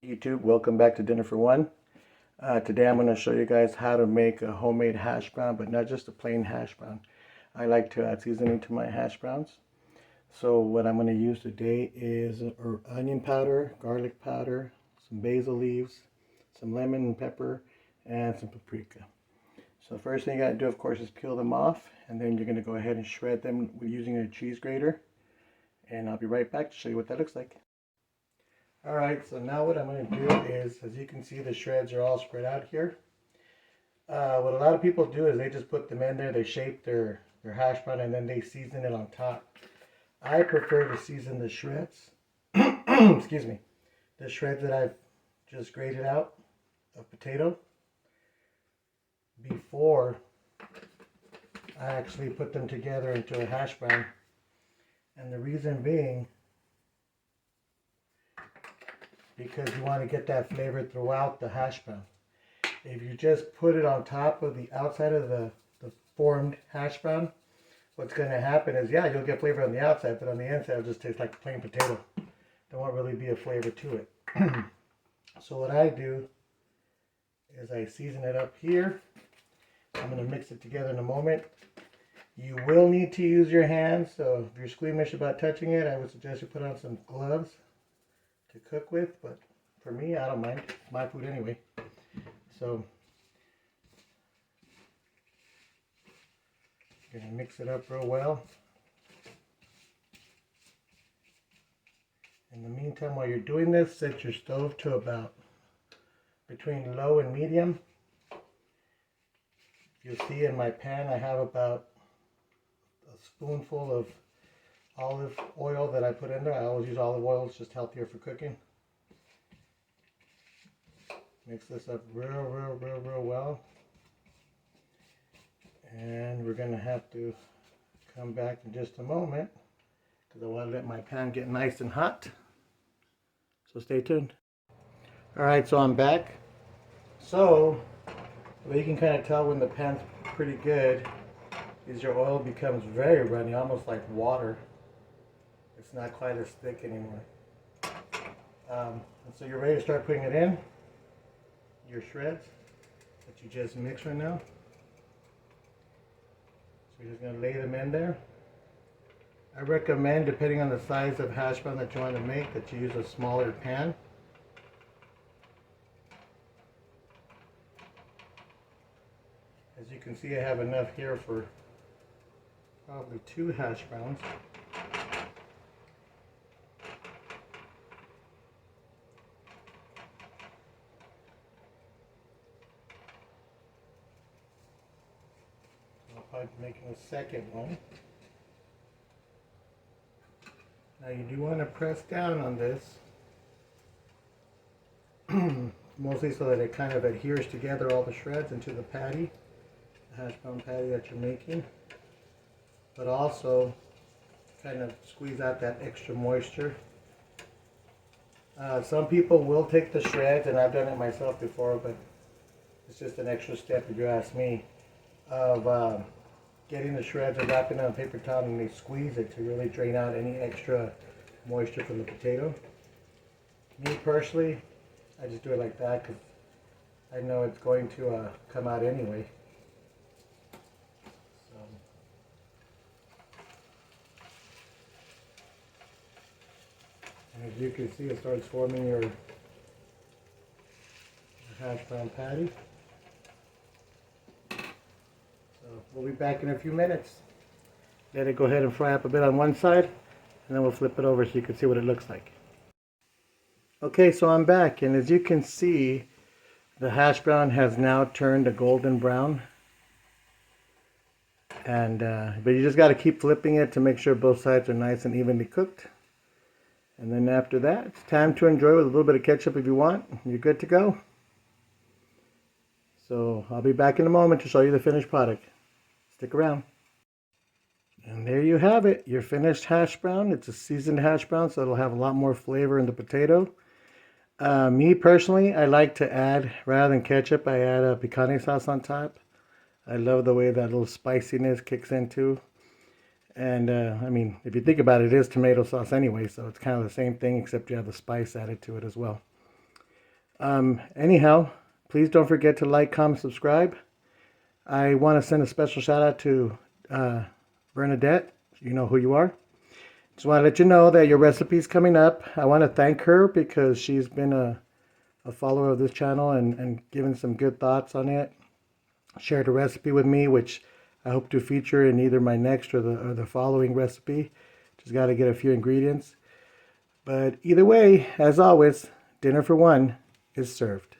YouTube, welcome back to Dinner for One. Today I'm going to show you guys how to make a homemade hash brown, but not just a plain hash brown. I like to add seasoning to my hash browns. So what I'm going to use today is onion powder, garlic powder, some basil leaves, some lemon and pepper, and some paprika. So the first thing you got to do, of course, is peel them off, and then you're going to go ahead and shred them using a cheese grater. And I'll be right back to show you what that looks like. Alright, so now what I'm going to do is, as you can see, the shreds are all spread out here. What a lot of people do is they just put them in there, they shape their hash brown, and then they season it on top. I prefer to season the shreds, excuse me, the shreds that I've just grated out of potato before I actually put them together into a hash brown. And the reason being, because you want to get that flavor throughout the hash brown. If you just put it on top of the outside of the formed hash brown, what's going to happen is, yeah, you'll get flavor on the outside, but on the inside it'll just taste like plain potato. There won't really be a flavor to it. So what I do is I season it up here. I'm going to mix it together in a moment. You will need to use your hands, so if you're squeamish about touching it, I would suggest you put on some gloves to cook with, but for me, I don't mind. It's my food anyway. So you're gonna mix it up real well. In the meantime, while you're doing this, set your stove to about between low and medium. You'll see in my pan I have about a spoonful of olive oil that I put in there. I always use olive oil, it's just healthier for cooking. Mix this up real well. And we're gonna have to come back in just a moment because I want to let my pan get nice and hot. So stay tuned. Alright, so I'm back. So, the way you can kind of tell when the pan's pretty good is your oil becomes very runny, almost like water. It's not quite as thick anymore. And so you're ready to start putting it in, your shreds that you just mixed right now. So you're just going to lay them in there. I recommend, depending on the size of hash brown that you want to make, that you use a smaller pan. As you can see, I have enough here for probably 2 hash browns. I'll probably be making a second one. Now you do want to press down on this, mostly so that it kind of adheres together, all the shreds, into the patty, the hash brown patty that you're making, but also kind of squeeze out that extra moisture. Some people will take the shreds, and I've done it myself before, but it's just an extra step, if you ask me, of getting the shreds and wrapping it on a paper towel, and they squeeze it to really drain out any extra moisture from the potato. Me personally, I just do it like that because I know it's going to come out anyway. So, and as you can see, it starts forming your hash brown patty. We'll be back in a few minutes. Let it go ahead and fry up a bit on one side, and then we'll flip it over so you can see what it looks like. Okay, so I'm back, and as you can see, the hash brown has now turned a golden brown. And but you just got to keep flipping it to make sure both sides are nice and evenly cooked. And then after that, it's time to enjoy with a little bit of ketchup if you want. You're good to go. So I'll be back in a moment to show you the finished product. Stick around. And there you have it, your finished hash brown. It's a seasoned hash brown, so it'll have a lot more flavor in the potato. Me personally, I like to add, rather than ketchup, I add a picante sauce on top. I love the way that little spiciness kicks into. And I mean, if you think about it, it is tomato sauce anyway, so it's kind of the same thing, except you have the spice added to it as well. Anyhow, please don't forget to like, comment, subscribe. I want to send a special shout out to Bernadette. You know who you are. Just want to let you know that your recipe is coming up. I want to thank her because she's been a follower of this channel and given some good thoughts on it. Shared a recipe with me, which I hope to feature in either my next or the following recipe. Just got to get a few ingredients. But either way, as always, dinner for one is served.